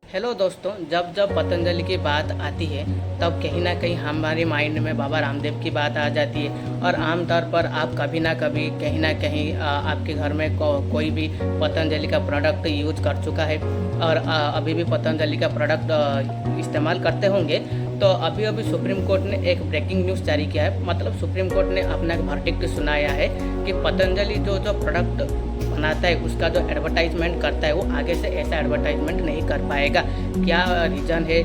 Hello दोस्तों, जब जब पतंजलि की बात आती है तब कहीं ना कहीं हमारे माइंड में बाबा रामदेव की बात आ जाती है। और आमतौर पर आप कभी ना कभी कहीं ना कहीं आपके घर में कोई भी पतंजलि का प्रोडक्ट यूज कर चुका है और अभी भी पतंजलि का प्रोडक्ट इस्तेमाल करते होंगे। तो अभी अभी सुप्रीम कोर्ट ने एक ब्रेकिंग न्यूज़ जारी किया है। मतलब सुप्रीम कोर्ट ने अपना एक वर्डिक्ट सुनाया है कि पतंजलि जो जो प्रोडक्ट बनाता है उसका जो एडवर्टाइजमेंट करता है वो आगे से ऐसा एडवर्टाइजमेंट नहीं कर पाएगा। क्या रीज़न है,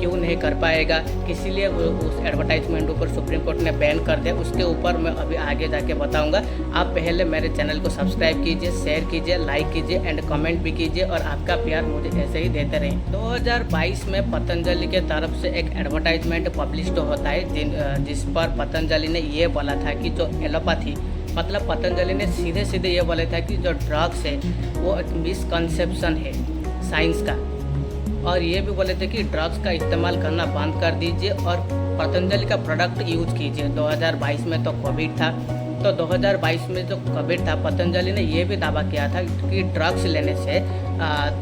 क्यों नहीं कर पाएगा, किसी लिए उस एडवर्टाइजमेंट ऊपर सुप्रीम कोर्ट ने बैन कर दिया, उसके ऊपर मैं अभी आगे जाके बताऊंगा। आप पहले मेरे चैनल को सब्सक्राइब कीजिए, शेयर कीजिए, लाइक कीजिए एंड कमेंट भी कीजिए और आपका प्यार मुझे ऐसे ही देते रहें। 2022 में पतंजलि के तरफ से एक एडवर्टाइजमेंट पब्लिश होता है जिस पर पतंजलि ने ये बोला था कि जो एलोपैथी, मतलब पतंजलि ने सीधे सीधे ये बोला था कि जो ड्रग्स है वो एक मिसकंसेप्शन है साइंस का। और ये भी बोले थे कि ड्रग्स का इस्तेमाल करना बंद कर दीजिए और पतंजलि का प्रोडक्ट यूज कीजिए। 2022 में तो कोविड था, तो 2022 में जो कोविड था पतंजलि ने ये भी दावा किया था कि ड्रग्स लेने से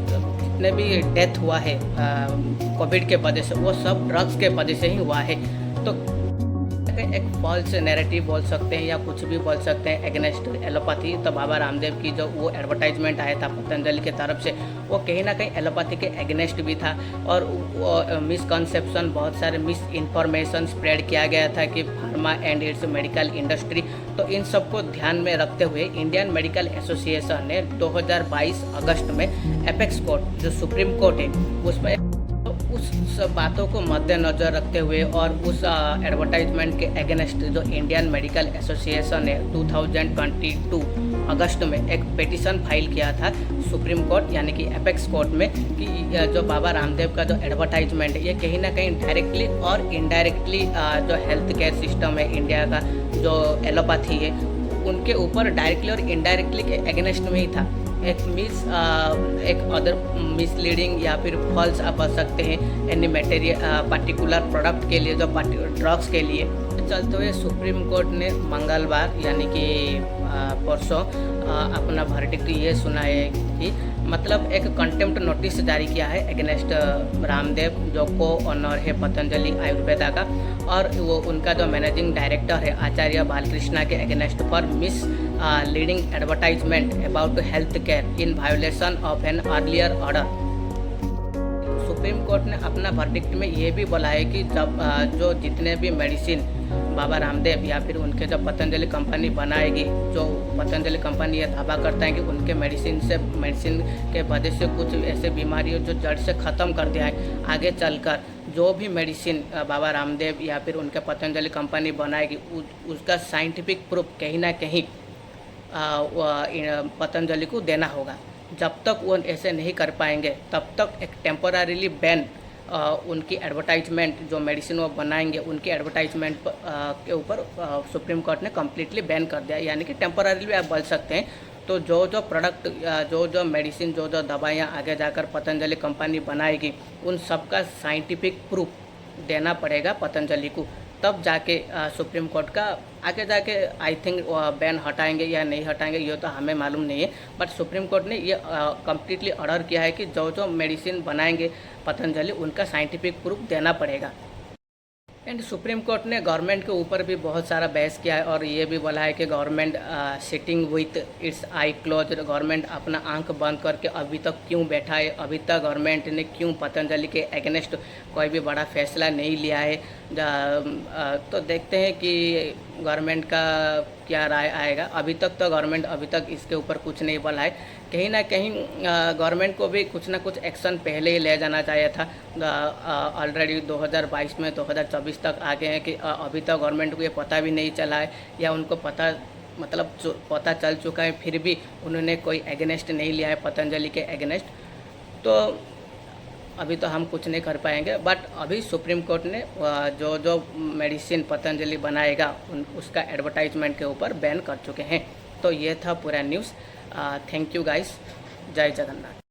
जितने भी डेथ हुआ है कोविड के वजह से वो सब ड्रग्स के वजह से ही हुआ है। तो एक फॉल्स नैरेटिव बोल सकते हैं या कुछ भी बोल सकते हैं एगेंस्ट एलोपैथी। तो बाबा रामदेव की जो वो एडवर्टाइजमेंट आया था पतंजलि की तरफ से वो कहीं ना कहीं एलोपैथी के एगेंस्ट भी था और मिसकंसेप्शन, बहुत सारे मिस इन्फॉर्मेशन स्प्रेड किया गया था कि pharma and it's medical industry. तो इन सबको ध्यान में रखते हुए इंडियन मेडिकल एसोसिएशन ने 2022 अगस्त में एपेक्स कोर्ट जो सुप्रीम कोर्ट है उसमें उस सब बातों को मद्देनजर रखते हुए और उस एडवर्टाइजमेंट के अगेंस्ट जो इंडियन मेडिकल एसोसिएशन ने 2022 अगस्त में एक पिटीशन फाइल किया था सुप्रीम कोर्ट यानी कि एपेक्स कोर्ट में कि जो बाबा रामदेव का जो एडवर्टाइजमेंट है ये कहीं ना कहीं डायरेक्टली और इनडायरेक्टली जो हेल्थ केयर सिस्टम है इंडिया का, जो एलोपैथी है उनके ऊपर डायरेक्टली और इनडायरेक्टली के अगेंस्ट में ही था। एक अदर मिसलीडिंग या फिर फॉल्स आप बता सकते हैं एनी मटेरियल पर्टिकुलर प्रोडक्ट के लिए, जो ड्रग्स के लिए। चलते हुए सुप्रीम कोर्ट ने मंगलवार यानी कि परसों अपना वर्डिक्ट ये सुना है कि मतलब एक कंटेम्प्ट नोटिस जारी किया है अगेंस्ट रामदेव जो को ऑनर है पतंजलि आयुर्वेदा का, और वो उनका जो मैनेजिंग डायरेक्टर है आचार्य बालकृष्णा के against for miss leading advertisement about health care in violation of an earlier order. Supreme court ने अपना वर्डिक्ट में ये भी बोला है कि जब जो जितने भी मेडिसिन बाबा रामदेव या फिर उनके जो पतंजलि कंपनी बनाएगी, जो पतंजलि कंपनी ये दावा करता है कि उनके मेडिसिन के वजह से कुछ ऐसे बीमारियों जो जड़ से ख़त्म कर दिया है, आगे चलकर जो भी मेडिसिन बाबा रामदेव या फिर उनके पतंजलि कंपनी बनाएगी उसका साइंटिफिक प्रूफ कहीं ना कहीं पतंजलि को देना होगा। जब तक वो ऐसे नहीं कर पाएंगे तब तक एक टेम्पोरारीली बैन उनकी एडवर्टाइजमेंट जो मेडिसिन वो बनाएंगे उनकी एडवर्टाइजमेंट के ऊपर सुप्रीम कोर्ट ने कम्प्लीटली बैन कर दिया, यानी कि टेम्पोरारीली आप बोल सकते हैं। तो जो प्रोडक्ट जो मेडिसिन जो दवाइयाँ आगे जाकर पतंजलि कंपनी बनाएगी उन सब का साइंटिफिक प्रूफ देना पड़ेगा पतंजलि को, तब जाके सुप्रीम कोर्ट का आगे जाके आई थिंक बैन हटाएंगे या नहीं हटाएंगे ये तो हमें मालूम नहीं है। बट सुप्रीम कोर्ट ने ये कम्प्लीटली ऑर्डर किया है कि जो मेडिसिन बनाएंगे पतंजलि उनका साइंटिफिक प्रूफ देना पड़ेगा। एंड सुप्रीम कोर्ट ने गवर्नमेंट के ऊपर भी बहुत सारा बहस किया है और ये भी बोला है कि government sitting with it's I close, government अपना आंख बंद करके अभी तक क्यों बैठा है, अभी तक गवर्नमेंट ने क्यों पतंजलि के अगेंस्ट कोई भी बड़ा फैसला नहीं लिया है। तो देखते हैं कि गवर्नमेंट का क्या राय आएगा। अभी तक तो गवर्नमेंट अभी तक इसके ऊपर कुछ नहीं बोला है। कहीं ना कहीं गवर्नमेंट को भी कुछ ना कुछ एक्शन पहले ही ले जाना चाहिए था। ऑलरेडी 2022 में 2024 तक आ गए हैं कि अभी तक गवर्नमेंट को ये पता भी नहीं चला है या उनको पता चल चुका है, फिर भी उन्होंने कोई एगेंस्ट नहीं लिया है पतंजलि के एगेंस्ट। तो अभी तो हम कुछ नहीं कर पाएंगे। बट अभी सुप्रीम कोर्ट ने जो मेडिसिन पतंजलि बनाएगा उसका एडवर्टाइजमेंट के ऊपर बैन कर चुके हैं। तो ये था पूरा न्यूज़। थैंक यू गाइस, जय जगन्नाथ।